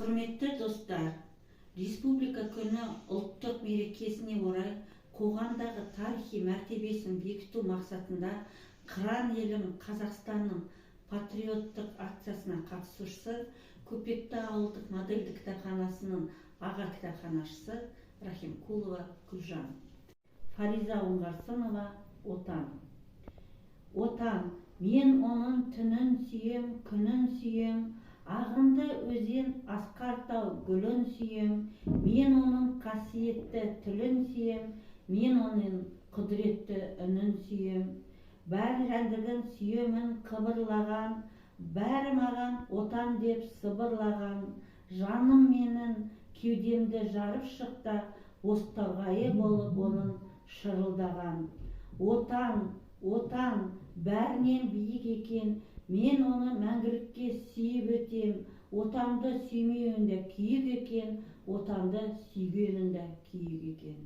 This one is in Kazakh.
Құрметті достар, Республика күні ұлттық мерекесіне орай қоғамдағы тарихи мәртебесін бекіту мақсатында Қыран елім Қазақстанның патриоттық акциясына қатысушысы Көпекті ауылдық модельдік кітапханасының аға кітапханашысы Рахимкулова Гүлжан. Фариза Оңғарсынова «Отан». Отан, мен оның түнін сүйем, күнін сүйем, ағынды өзен асқар-тау гүлін сүйем, мен оның қасиетті тілін сүйем, мен оның құдіретті үнін сүйем. Бәрі жәндігін сүйемін қыбырлаған, бәрі маған отан деп сыбырлаған, жаным менің кеудемді жарып шықта, бозторғайы болып оның шырылдаған. Отан, отан, бәрінен биік екен, мен оны мәңгілікке сүйіп өтем. Отанды сүймеуінде күйік екен, отанды сүйгенінде күйік екен.